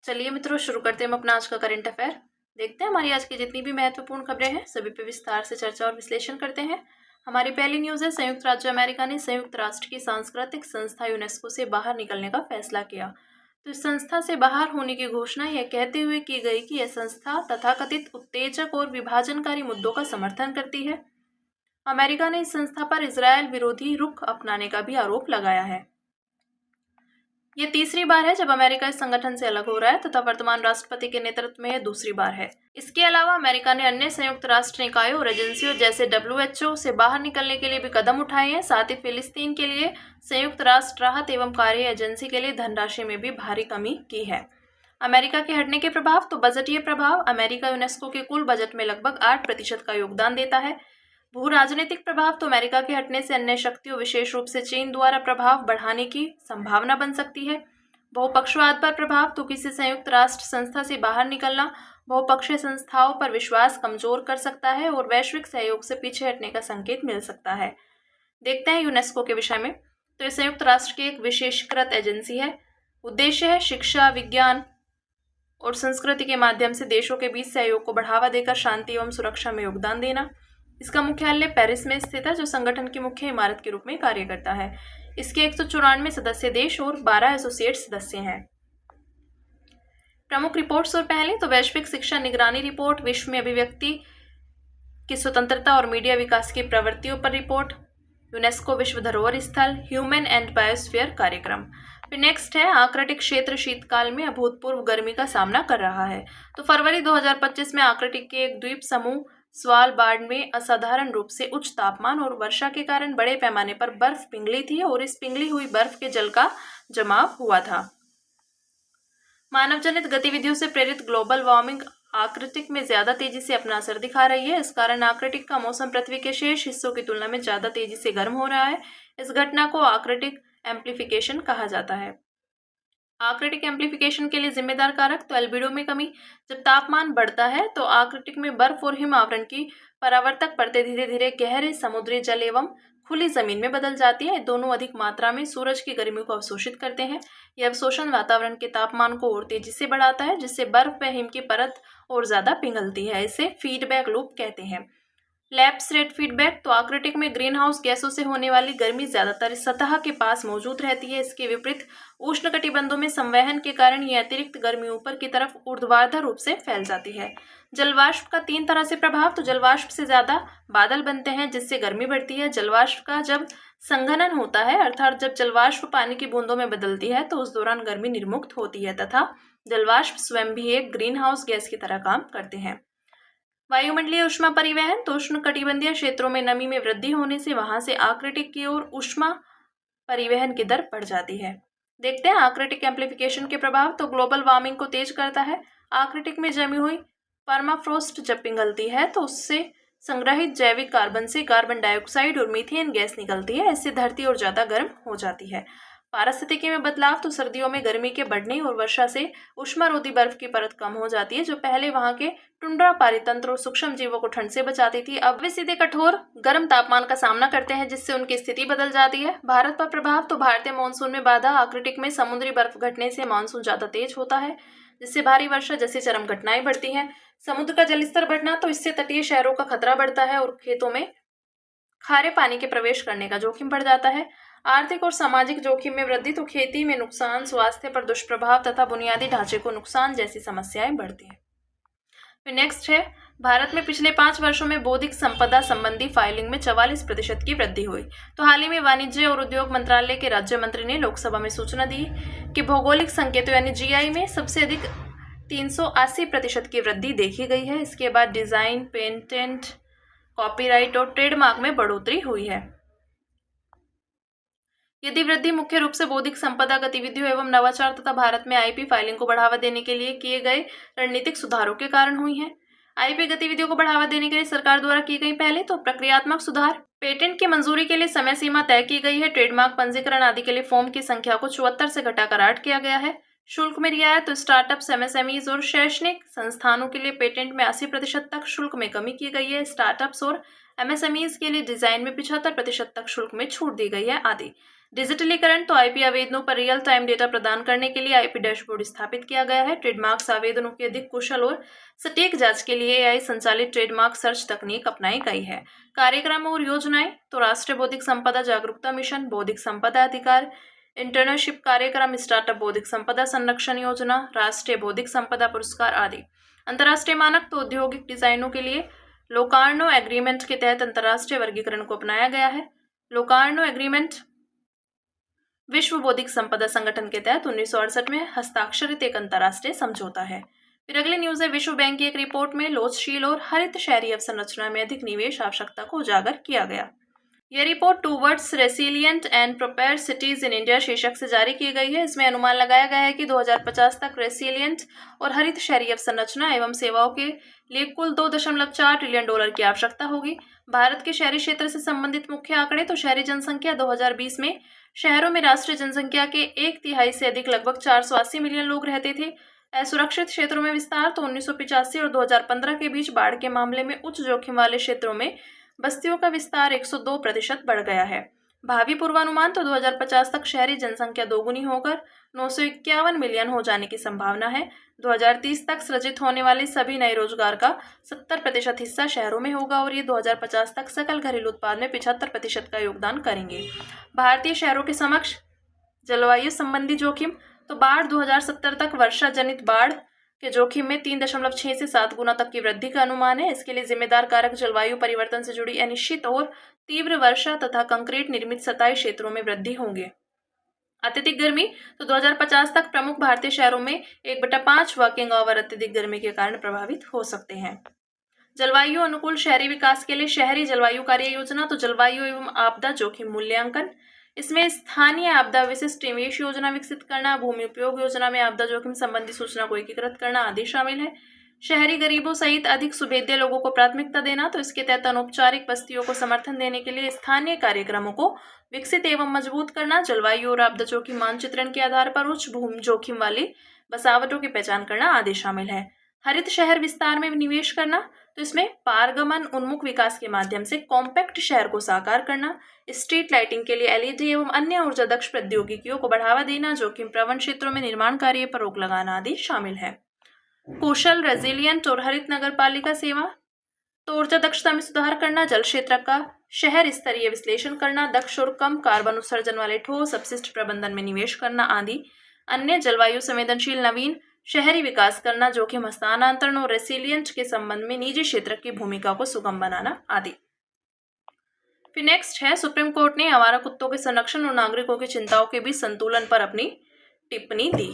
चलिए मित्रों, शुरू करते हैं हम अपना आज का करंट अफेयर। देखते हैं हमारी आज की जितनी भी महत्वपूर्ण खबरें हैं सभी पे विस्तार से चर्चा और विश्लेषण करते हैं। हमारी पहली न्यूज़ है, संयुक्त राज्य अमेरिका ने संयुक्त राष्ट्र की सांस्कृतिक संस्था यूनेस्को से बाहर निकलने का फैसला किया। तो इस संस्था से बाहर होने की घोषणा यह कहते हुए की गई कि यह संस्था तथाकथित उत्तेजक और विभाजनकारी मुद्दों का समर्थन करती है। अमेरिका ने इस संस्था पर इजरायल विरोधी रुख अपनाने का भी आरोप लगाया है। ये तीसरी बार है जब अमेरिका इस संगठन से अलग हो रहा है तथा वर्तमान राष्ट्रपति के नेतृत्व में यह दूसरी बार है। इसके अलावा अमेरिका ने अन्य संयुक्त राष्ट्र निकायों और एजेंसियों जैसे WHO से बाहर निकलने के लिए भी कदम उठाए हैं। साथ ही फिलिस्तीन के लिए संयुक्त राष्ट्र राहत एवं कार्य एजेंसी के लिए धनराशि में भी भारी कमी की है। अमेरिका के हटने के प्रभाव। तो बजटीय प्रभाव। अमेरिका यूनेस्को के कुल बजट में लगभग 8% का योगदान देता है। भू राजनीतिक प्रभाव। तो अमेरिका के हटने से अन्य शक्तियों विशेष रूप से चीन द्वारा प्रभाव बढ़ाने की संभावना बन सकती है। बहुपक्षवाद पर प्रभाव। तो किसी संयुक्त राष्ट्र संस्था से बाहर निकलना बहुपक्षीय संस्थाओं पर विश्वास कमजोर कर सकता है और वैश्विक सहयोग से पीछे हटने का संकेत मिल सकता है। देखते हैं यूनेस्को के विषय में। तो ये संयुक्त राष्ट्र की एक विशेषीकृत एजेंसी है। उद्देश्य है शिक्षा, विज्ञान और संस्कृति के माध्यम से देशों के बीच सहयोग को बढ़ावा देकर शांति एवं सुरक्षा में योगदान देना। इसका मुख्यालय पेरिस में स्थित है, जो संगठन की मुख्य इमारत के रूप में कार्य करता है। इसके 194 सदस्य देश और 12 एसोसिएट सदस्य हैं। प्रमुख रिपोर्ट्स और पहले। तो वैश्विक शिक्षा निगरानी रिपोर्ट, विश्व में अभिव्यक्ति की स्वतंत्रता और मीडिया विकास की प्रवृत्तियों पर रिपोर्ट, यूनेस्को विश्व धरोहर स्थल, ह्यूमन एंड बायोस्फीयर कार्यक्रम। फिर नेक्स्ट है, आर्कटिक क्षेत्र शीतकाल में अभूतपूर्व गर्मी का सामना कर रहा है। तो फरवरी 2025 में आर्कटिक के एक द्वीप समूह स्वालबार्ड में असाधारण रूप से उच्च तापमान और वर्षा के कारण बड़े पैमाने पर बर्फ पिघली थी और इस पिघली हुई बर्फ के जल का जमाव हुआ था। मानव जनित गतिविधियों से प्रेरित ग्लोबल वार्मिंग आर्कटिक में ज्यादा तेजी से अपना असर दिखा रही है। इस कारण आर्कटिक का मौसम पृथ्वी के शेष हिस्सों की तुलना में ज्यादा तेजी से गर्म हो रहा है। इस घटना को आर्कटिक एम्प्लीफिकेशन कहा जाता है। आर्कटिक एम्प्लीफिकेशन के लिए जिम्मेदार कारक। तो एल्बिडो में कमी। जब तापमान बढ़ता है तो आर्कटिक में बर्फ और हिम आवरण की परावर्तक परतें धीरे धीरे गहरे समुद्री जल एवं खुली जमीन में बदल जाती है। दोनों अधिक मात्रा में सूरज की गर्मी को अवशोषित करते हैं। यह अवशोषण वातावरण के तापमान को और तेजी से बढ़ाता है, जिससे बर्फ व हिम की परत और ज्यादा पिघलती है। इसे फीडबैक लूप कहते हैं। Lapse rate feedback. तो आर्कटिक में ग्रीन हाउस गैसों से होने वाली गर्मी ज्यादातर सतह के पास मौजूद रहती है। इसके विपरीत उष्णकटिबंधों में संवहन के कारण यह अतिरिक्त गर्मी ऊपर की तरफ ऊर्ध्वाधर रूप से फैल जाती है। जलवाष्प का 3 तरह से प्रभाव। तो जलवाष्प से ज्यादा बादल बनते हैं, जिससे गर्मी बढ़ती है। जलवाष्प का जब संघनन होता है, अर्थात जब जलवाष्प पानी की बूंदों में बदलती है, तो उस दौरान गर्मी निर्मुक्त होती है तथा जलवाष्प स्वयं भी एक ग्रीन हाउस गैस की तरह काम करते हैं। वायुमंडलीय ऊष्मा परिवहन। तो उष्ण कटिबंधीय क्षेत्रों में नमी में वृद्धि होने से वहां से आर्कटिक की ओर ऊष्मा परिवहन की दर बढ़ जाती है। देखते हैं आर्कटिक एम्प्लीफिकेशन के प्रभाव। तो ग्लोबल वार्मिंग को तेज करता है। आर्कटिक में जमी हुई परमाफ्रोस्ट जब पिघलती है तो उससे संग्रहित जैविक कार्बन से कार्बन डाइऑक्साइड और मीथेन गैस निकलती है। इससे धरती और ज्यादा गर्म हो जाती है। पारिस्थितिकी में बदलाव। तो सर्दियों में गर्मी के बढ़ने और वर्षा से उष्मारोधी बर्फ की परत कम हो जाती है, जो पहले वहां के टुंड्रा पारितंत्र और सूक्ष्म जीवों को ठंड से बचाती थी। अब वे सीधे कठोर गर्म तापमान का सामना करते हैं, जिससे उनकी स्थिति बदल जाती है। भारत पर प्रभाव। तो भारतीय मानसून में बाधा। आर्कटिक में समुद्री बर्फ घटने से मानसून ज्यादा तेज होता है, जिससे भारी वर्षा जैसी चरम घटनाएं बढ़ती हैं। समुद्र का जलस्तर बढ़ना। तो इससे तटीय शहरों का खतरा बढ़ता है और खेतों में खारे पानी के प्रवेश करने का जोखिम बढ़ जाता है। आर्थिक और सामाजिक जोखिम में वृद्धि। तो खेती में नुकसान, स्वास्थ्य पर दुष्प्रभाव तथा बुनियादी ढांचे को नुकसान जैसी समस्याएं बढ़ती हैं। फिर नेक्स्ट है, भारत में पिछले 5 वर्षों में बौद्धिक संपदा संबंधी फाइलिंग में 44% की वृद्धि हुई। तो हाल ही में वाणिज्य और उद्योग मंत्रालय के राज्य मंत्री ने लोकसभा में सूचना दी कि भौगोलिक संकेतों यानी GI में सबसे अधिक 380% की वृद्धि देखी गई है। इसके बाद डिजाइन, पेटेंट, कॉपीराइट और ट्रेडमार्क में बढ़ोतरी हुई है। यदि वृद्धि मुख्य रूप से बौद्धिक संपदा गतिविधियों एवं नवाचार तथा भारत में IP फाइलिंग को बढ़ावा देने के लिए किए गए रणनीतिक सुधारों के कारण हुई है। IP गतिविधियों को बढ़ावा देने के लिए सरकार द्वारा की गई पहले। तो प्रक्रियात्मक सुधार। पेटेंट की मंजूरी के लिए समय सीमा तय की गई है। ट्रेडमार्क पंजीकरण आदि के लिए फॉर्म की संख्या को 74 से घटाकर 8 किया गया है। शुल्क में रियायत। तो स्टार्टअप्स, MSMEs और शैक्षणिक संस्थानों के लिए पेटेंट में 80% तक शुल्क में कमी की गई है। स्टार्टअप्स और MSMEs के लिए डिजाइन में 75% तक शुल्क में छूट दी गई है आदि। डिजिटलीकरण तो आईपी आवेदनों पर रियल टाइम डेटा प्रदान करने के लिए आईपी डैशबोर्ड स्थापित किया गया है। ट्रेडमार्क्स आवेदनों की अधिक कुशल और सटीक जांच के लिए एआई संचालित ट्रेडमार्क सर्च तकनीक अपनाई गई है। कार्यक्रम और योजनाएं तो राष्ट्रीय बौद्धिक संपदा जागरूकता मिशन, बौद्धिक संपदा अधिकार, इंटर्नशिप कार्यक्रम, स्टार्टअप बौद्धिक संपदा संरक्षण योजना, राष्ट्रीय बौद्धिक संपदा पुरस्कार आदि। अंतर्राष्ट्रीय मानक तो औद्योगिक डिजाइनों के लिए लोकार्नो एग्रीमेंट के तहत अंतर्राष्ट्रीय वर्गीकरण को अपनाया गया है। लोकार्नो एग्रीमेंट विश्व बौद्धिक संपदा संगठन के तहत 1968 में हस्ताक्षरित एक अंतर्राष्ट्रीय समझौता है। फिर अगली न्यूज है, विश्व बैंक की एक रिपोर्ट में लोचशील और हरित शहरी अवसंरचना में अधिक निवेश आवश्यकता को उजागर किया गया। यह report towards resilient and prepare cities in India शीर्षक से जारी की गई है। इसमें अनुमान लगाया गया है कि 2050 तक रेसिलियंट और हरित शहरी अवसंरचना एवं सेवाओं के लिए कुल $2.4 ट्रिलियन की आवश्यकता होगी। भारत के शहरी क्षेत्र से संबंधित मुख्य आंकड़े तो शहरी जनसंख्या 2020 में शहरों में राष्ट्रीय जनसंख्या के 1/3 से अधिक लगभग 480 मिलियन लोग रहते थे। असुरक्षित क्षेत्रों में विस्तार तो 1985 और 2015 के बीच बाढ़ के मामले में उच्च जोखिम वाले क्षेत्रों में बस्तियों का विस्तार 102% बढ़ गया है। भावी पूर्वानुमान तो 2050 तक शहरी जनसंख्या दोगुनी होकर 951 मिलियन हो जाने की संभावना है। 2030 तक सृजित होने वाले सभी नए रोजगार का 70% हिस्सा शहरों में होगा और ये 2050 तक सकल घरेलू उत्पाद में 75% का योगदान करेंगे। भारतीय शहरों के समक्ष जलवायु संबंधी जोखिम तो बाढ़ 2070 तक वर्षा जनित बाढ़ के जोखिम में 3.6 से 7 गुना तक की वृद्धि का अनुमान है। इसके लिए जिम्मेदार कारक जलवायु परिवर्तन से जुड़ी अनिश्चित और तीव्र वर्षा तथा कंक्रीट निर्मित सतही क्षेत्रों में वृद्धि होंगे। अत्यधिक गर्मी तो 2050 तक प्रमुख भारतीय शहरों में 1/5 वर्किंग आवर अत्यधिक गर्मी के कारण प्रभावित हो सकते हैं। जलवायु अनुकूल शहरी विकास के लिए शहरी जलवायु कार्य योजना तो जलवायु एवं आपदा जोखिम मूल्यांकन, इसमें स्थानीय आपदा विशिष्ट निवेश योजना विकसित करना, भूमि उपयोग योजना में आपदा जोखिम संबंधी सूचना को एकीकृत करना आदि शामिल है। शहरी गरीबों सहित अधिक सुभेद्य लोगों को प्राथमिकता देना तो इसके तहत अनौपचारिक बस्तियों को समर्थन देने के लिए स्थानीय कार्यक्रमों को विकसित एवं मजबूत करना, जलवायु और आपदा जोखिम मानचित्रण के आधार पर उच्च भूमि जोखिम वाली बसावटों की पहचान करना आदि शामिल है। हरित शहर विस्तार में निवेश करना तो इसमें पारगमन उन्मुख विकास के माध्यम से कॉम्पैक्ट शहर को साकार करना, स्ट्रीट लाइटिंग के लिए एलईडी एवं अन्य ऊर्जा दक्ष प्रौद्योगिकियों को बढ़ावा देना, जोखिम प्रवण क्षेत्रों में निर्माण कार्य पर रोक लगाना आदि शामिल है। कुशल, रेजिलियंट और हरित नगर पालिका सेवा तो ऊर्जा दक्षता में सुधार करना, जल क्षेत्र का शहर स्तरीय विश्लेषण करना, दक्ष और कम कार्बन उत्सर्जन वाले ठोस अपशिष्ट प्रबंधन में निवेश करना आदि। अन्य जलवायु संवेदनशील नवीन शहरी विकास करना, जोखिम हस्तांतरण और रेसिलियंट के संबंध में निजी क्षेत्र की भूमिका को सुगम बनाना आदि। फिर नेक्स्ट है, सुप्रीम कोर्ट ने आवारा कुत्तों के संरक्षण और नागरिकों की चिंताओं के बीच संतुलन पर अपनी टिप्पणी दी।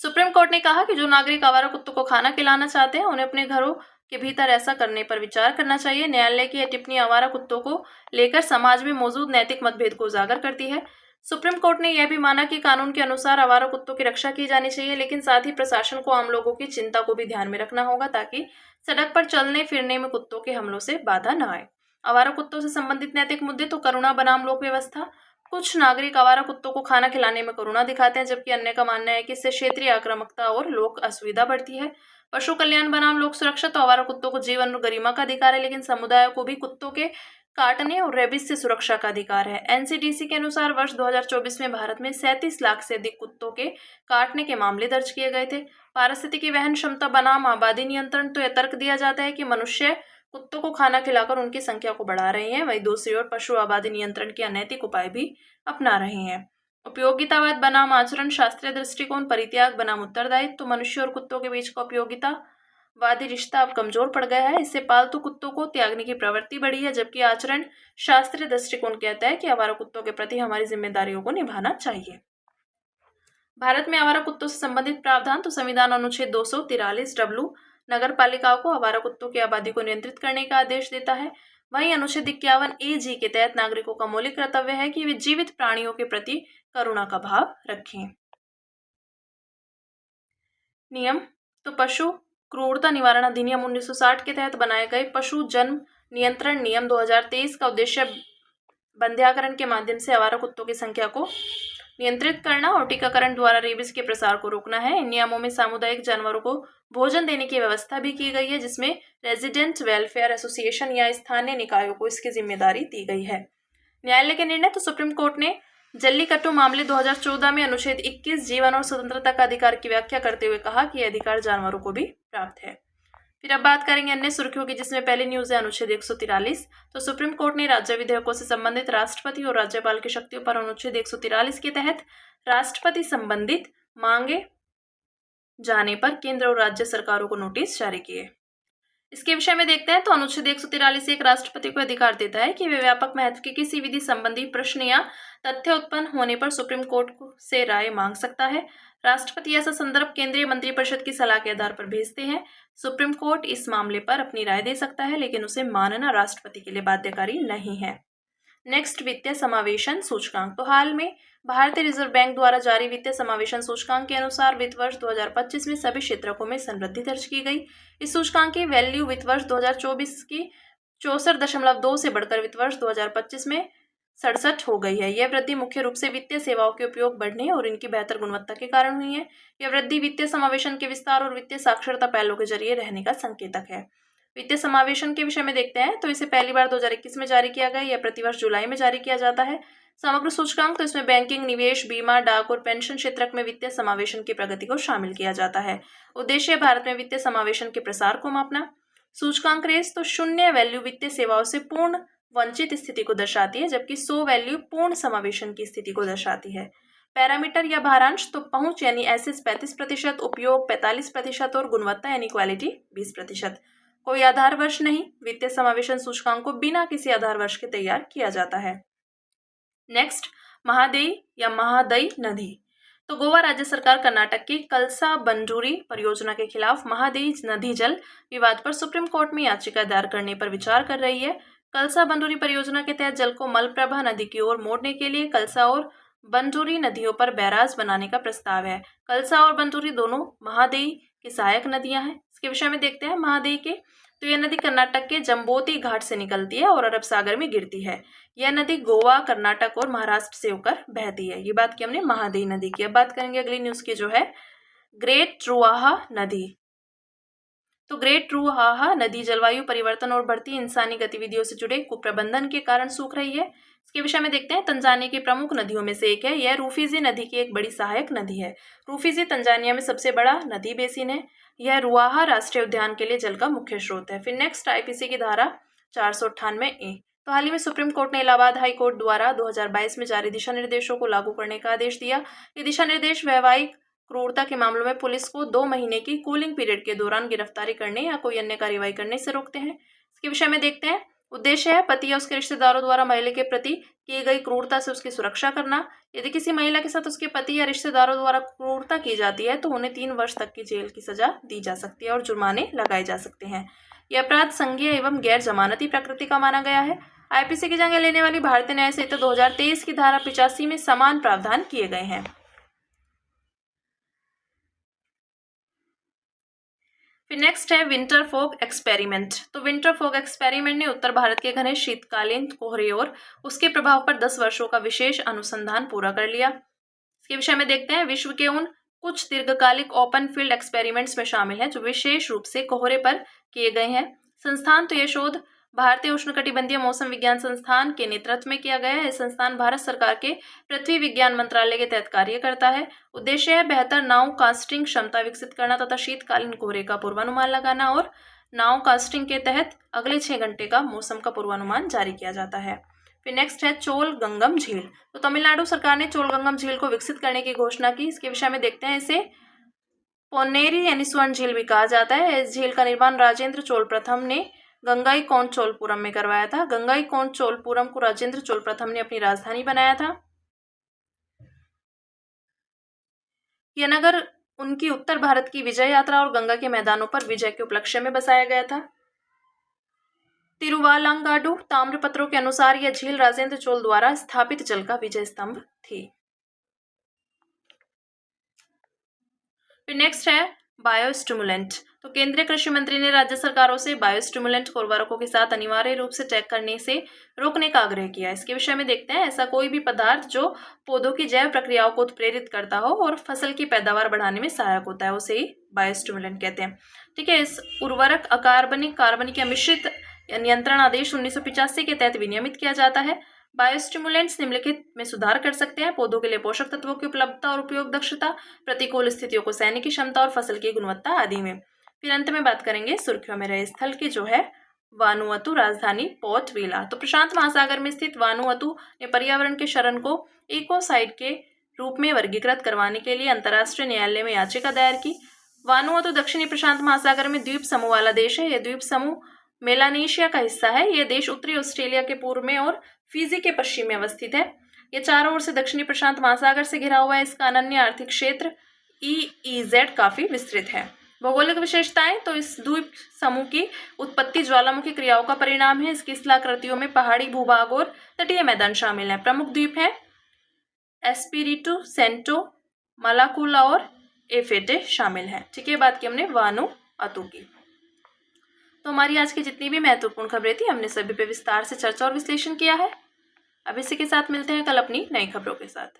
सुप्रीम कोर्ट ने कहा कि जो नागरिक आवारा कुत्तों को खाना खिलाना चाहते हैं उन्हें अपने घरों के भीतर ऐसा करने पर विचार करना चाहिए। न्यायालय की यह टिप्पणी आवारा कुत्तों को लेकर समाज में मौजूद नैतिक मतभेद को उजागर करती है। सुप्रीम कोर्ट ने यह भी माना कि कानून के अनुसार आवारा कुत्तों की रक्षा की जानी चाहिए, लेकिन साथ ही प्रशासन को आम लोगों की चिंता को भी ध्यान में रखना होगा ताकि सड़क पर चलने फिरने में कुत्तों के हमलों से बाधा न आए। आवारा कुत्तों से संबंधित नैतिक मुद्दे तो करुणा बनाम लोक व्यवस्था। कुछ नागरिक आवारा कुत्तों को खाना खिलाने में करुणा दिखाते हैं, जबकि अन्य का मानना है कि इससे क्षेत्रीय आक्रामकता और लोक असुविधा बढ़ती है। पशु कल्याण बनाम लोक सुरक्षा तो आवारा कुत्तों को जीवन और गरिमा का अधिकार है, लेकिन समुदायों को भी कुत्तों के काटने और रेबीज से सुरक्षा का अधिकार है। एनसीडीसी के अनुसार वर्ष 2024 में भारत में 37 लाख से अधिक कुत्तों के काटने के मामले दर्ज किए गए थे। पारिस्थितिकी वहन क्षमता बनाम आबादी नियंत्रण तो यह तर्क दिया जाता है कि मनुष्य कुत्तों को खाना खिलाकर उनकी संख्या को बढ़ा रहे हैं, वहीं दूसरी ओर पशु आबादी नियंत्रण के अनैतिक उपाय भी अपना रहे हैं। उपयोगितावाद बनाम आचरण, शास्त्रीय दृष्टिकोण, परित्याग बनाम उत्तरदायित्व तो मनुष्य और कुत्तों के बीच का उपयोगितावादी रिश्ता अब कमजोर पड़ गया है। इससे पालतू कुत्तों को त्यागने की प्रवृत्ति बढ़ी है, जबकि आचरण शास्त्रीय दृष्टिकोण कहता है कि आवारा कुत्तों के प्रति हमारी जिम्मेदारियों को निभाना चाहिए। भारत में आवारा कुत्तों से संबंधित प्रावधान तो संविधान अनुच्छेद 243 डब्ल्यू नगर पालिकाओं को आवारा कुत्तों की आबादी को नियंत्रित करने का आदेश देता है। वहीं अनुच्छेद 51 AG के तहत नागरिकों का मौलिक कर्तव्य है कि वे जीवित प्राणियों के प्रति करुणा का भाव रखें। नियम तो पशु क्रूरता निवारण अधिनियम 1960 के तहत बनाए गए पशु जन्म नियंत्रण नियम 2023 का उद्देश्य बंध्याकरण के माध्यम से आवारा कुत्तों की संख्या को नियंत्रित करना और टीकाकरण द्वारा रेबीज के प्रसार को रोकना है। इन नियमों में सामुदायिक जानवरों को भोजन देने की व्यवस्था भी की गई है, जिसमें रेजिडेंट वेलफेयर एसोसिएशन या स्थानीय निकायों को इसकी जिम्मेदारी दी गई है। न्यायालय के निर्णय तो सुप्रीम कोर्ट ने जल्लीकट्टू मामले 2014 में अनुच्छेद 21 जीवन और स्वतंत्रता का अधिकार की व्याख्या करते हुए कहा कि यह अधिकार जानवरों को भी प्राप्त है। फिर अब बात करेंगे अन्य सुर्खियों की, जिसमें पहली न्यूज है अनुच्छेद 143। तो सुप्रीम कोर्ट ने राज्य विधेयकों से संबंधित राष्ट्रपति और राज्यपाल की शक्तियों पर अनुच्छेद 143 के तहत राष्ट्रपति संबंधित मांगे जाने पर केंद्र और राज्य सरकारों को नोटिस जारी किए। इसके विषय में देखते हैं तो अनुच्छेद 143 एक राष्ट्रपति को अधिकार देता है कि वे व्यापक महत्व के किसी विधि संबंधी प्रश्न या तथ्य उत्पन्न होने पर सुप्रीम कोर्ट से राय मांग सकता है। राष्ट्रपति ऐसा संदर्भ केंद्रीय मंत्रिपरिषद की सलाह के आधार पर भेजते हैं। सुप्रीम कोर्ट इस मामले पर अपनी राय दे सकता है, लेकिन उसे मानना राष्ट्रपति के लिए बाध्यकारी नहीं है। नेक्स्ट, वित्तीय समावेशन सूचकांक। तो हाल में भारतीय रिजर्व बैंक द्वारा जारी वित्तीय समावेशन सूचकांक के अनुसार वित्त वर्ष 2025 में सभी क्षेत्रों में संवृद्धि दर्ज की गई। इस सूचकांक की वैल्यू वित्त वर्ष 2024 की 64.2 से बढ़कर वित्त वर्ष 2025 में 67 हो गई है। यह वृद्धि मुख्य रूप से वित्तीय सेवाओं के उपयोग बढ़ने और इनकी बेहतर गुणवत्ता के कारण हुई है। यह वृद्धि वित्तीय समावेशन के विस्तार और वित्तीय साक्षरता पहलों के जरिए रहने का संकेतक है। वित्तीय समावेशन के विषय में देखते हैं तो इसे पहली बार 2021 में जारी किया गया। यह प्रतिवर्ष जुलाई में जारी किया जाता है। समग्र सूचकांक, तो इसमें बैंकिंग, निवेश, बीमा, डाक और पेंशन क्षेत्र में वित्तीय समावेशन की प्रगति को शामिल किया जाता है। उद्देश्य भारत में वित्तीय समावेशन के प्रसार को मापना। सूचकांक रेस, तो 0 वैल्यू वित्तीय सेवाओं से पूर्ण वंचित स्थिति को दर्शाती है, जबकि 100 वैल्यू पूर्ण समावेशन की स्थिति को दर्शाती है। पैरामीटर या भारांश, तो पहुंच यानी एसेस 35%, उपयोग 45% और गुणवत्ता यानी क्वालिटी 20%। कोई आधार वर्ष नहीं। वित्तीय समावेशन सूचकांक को बिना किसी आधार वर्ष के तैयार किया जाता है। नेक्स्ट, महादेई या महादई नदी। तो गोवा राज्य सरकार कर्नाटक की कलसा बंडूरी परियोजना के खिलाफ महादेई नदी जल विवाद पर सुप्रीम कोर्ट में याचिका दायर करने पर विचार कर रही है। कलसा बंडूरी परियोजना के तहत जल को मलप्रभा नदी की ओर मोड़ने के लिए कलसा और बंडूरी नदियों पर बैराज बनाने का प्रस्ताव है। कलसा और बंडूरी दोनों महादेई की सहायक नदियां हैं। इसके विषय में देखते हैं महादेई के, तो यह नदी कर्नाटक के जम्बोती घाट से निकलती है और अरब सागर में गिरती है। यह नदी गोवा, कर्नाटक और महाराष्ट्र से होकर बहती है। ये बात की हमने महादेई नदी की। अब बात करेंगे अगली न्यूज की, जो है ग्रेट रुआहा नदी। तो ग्रेट रुआहा नदी जलवायु परिवर्तन और बढ़ती इंसानी गतिविधियों से जुड़े कुप्रबंधन के कारण सूख रही है। इसके विषय में देखते हैं, तंजानिया की प्रमुख नदियों में से एक है। यह रूफीजी नदी की एक बड़ी सहायक नदी है। रूफीजी तंजानिया में सबसे बड़ा नदी बेसिन है। यह रुआहा राष्ट्रीय उद्यान के लिए जल का मुख्य स्रोत है। फिर नेक्स्ट, आईपीसी की धारा 498A। तो हाल ही में सुप्रीम कोर्ट ने इलाहाबाद हाई कोर्ट द्वारा 2022 में जारी दिशा निर्देशों को लागू करने का आदेश दिया। ये दिशा निर्देश वैवाहिक क्रूरता के मामलों में पुलिस को 2 महीने की कूलिंग पीरियड के दौरान गिरफ्तारी करने या कोई अन्य कार्रवाई करने से रोकते हैं। इसके विषय में देखते हैं, उद्देश्य है पति या उसके रिश्तेदारों द्वारा महिला के प्रति की गई क्रूरता से उसकी सुरक्षा करना। यदि किसी महिला के साथ उसके पति या रिश्तेदारों द्वारा क्रूरता की जाती है तो उन्हें 3 वर्ष तक की जेल की सजा दी जा सकती है और जुर्माने लगाए जा सकते हैं। यह अपराध संज्ञेय एवं गैर जमानती प्रकृति का माना गया है। आईपीसी की जगह लेने वाली भारतीय न्याय संहिता 2023 की धारा 85 में समान प्रावधान किए गए हैं। फिर नेक्स्ट है विंटर फॉग एक्सपेरिमेंट। तो विंटर फॉग एक्सपेरिमेंट ने उत्तर भारत के घने शीतकालीन कोहरे और उसके प्रभाव पर 10 वर्षों का विशेष अनुसंधान पूरा कर लिया। इसके विषय में देखते हैं, विश्व के उन कुछ दीर्घकालिक ओपन फील्ड एक्सपेरिमेंट्स में शामिल है जो विशेष रूप से कोहरे पर किए गए हैं। संस्थान, तो यह शोध भारतीय उष्णकटिबंधीय मौसम विज्ञान संस्थान के नेतृत्व में किया गया है। यह संस्थान भारत सरकार के पृथ्वी विज्ञान मंत्रालय के तहत कार्य करता है। उद्देश्य है बेहतर नाव कास्टिंग क्षमता विकसित करना तथा शीतकालीन कोहरे का पूर्वानुमान लगाना, और नाव कास्टिंग के तहत अगले 6 घंटे का मौसम का पूर्वानुमान जारी किया जाता है। फिर नेक्स्ट है चोलगंगम झील। तो तमिलनाडु सरकार ने चोलगंगम झील को विकसित करने की घोषणा की। इसके विषय में देखते हैं, इसे पोन्नेरी यानी स्वर्ण झील भी कहा जाता है। इस झील का निर्माण राजेंद्र चोल प्रथम ने गंगाईकोंड चोलपुरम में करवाया था। गंगाईकोंड चोलपुरम को राजेंद्र चोल प्रथम ने अपनी राजधानी बनाया था। यह नगर उनकी उत्तर भारत की विजय यात्रा और गंगा के मैदानों पर विजय के उपलक्ष्य में बसाया गया था। तिरुवालांगाडु ताम्रपत्रों के अनुसार यह झील राजेंद्र चोल द्वारा स्थापित जल का विजय स्तंभ थी। फिर नेक्स्ट है बायोस्टिमुलेंट। तो केंद्रीय कृषि मंत्री ने राज्य सरकारों से बायोस्टिमुलेंट को उर्वरकों के साथ अनिवार्य रूप से टैग करने से रोकने का आग्रह किया। इसके विषय में देखते हैं, ऐसा कोई भी पदार्थ जो पौधों की जैव प्रक्रियाओं को उत्प्रेरित करता हो और फसल की पैदावार बढ़ाने में सहायक होता है, उसे ही बायोस्टिमुलेंट कहते हैं। ठीक है, इस उर्वरक अकार्बनिक कार्बनिक या मिश्रित नियंत्रण आदेश 1985 के तहत विनियमित किया जाता है। बायोस्टिमुलेंट्स निम्नलिखित में सुधार कर सकते हैं: पौधों के लिए पोषक तत्वों की उपलब्धता और उपयोग दक्षता, प्रतिकूल स्थितियों को सहने की क्षमता और फसल की गुणवत्ता आदि में। फिर अंत में बात करेंगे सुर्खियों में रहे स्थल की, जो है वानुअतु, राजधानी पोर्ट विला। तो प्रशांत महासागर में स्थित वानुअतु ने पर्यावरण के क्षरण को इकोसाइड के रूप में वर्गीकृत करवाने के लिए अंतर्राष्ट्रीय न्यायालय में याचिका दायर की। वानुअतु दक्षिणी प्रशांत महासागर में द्वीप समूह वाला देश है। यह द्वीप समूह मेलानेशिया का हिस्सा है। यह देश उत्तरी ऑस्ट्रेलिया के पूर्व में और फिजी के पश्चिम में अवस्थित है। यह चारों ओर से दक्षिणी प्रशांत महासागर से घिरा हुआ है। इसका अनन्य आर्थिक क्षेत्र EEZ काफी विस्तृत है। भौगोलिक विशेषताएं, तो इस द्वीप समूह की उत्पत्ति ज्वालामुखी क्रियाओं का परिणाम है। इसकी स्थलाकृतियों में पहाड़ी भूभाग और तटीय मैदान शामिल हैं। प्रमुख द्वीप हैं एस्पिरिटू, सेंटो, मालाकुला और एफेटे शामिल हैं। ठीक है, बात की हमने वानुअतु की। तो हमारी आज की जितनी भी महत्वपूर्ण खबरें थी, हमने सभी पे विस्तार से चर्चा और विश्लेषण किया है। अब इसी के साथ मिलते हैं कल अपनी नई खबरों के साथ।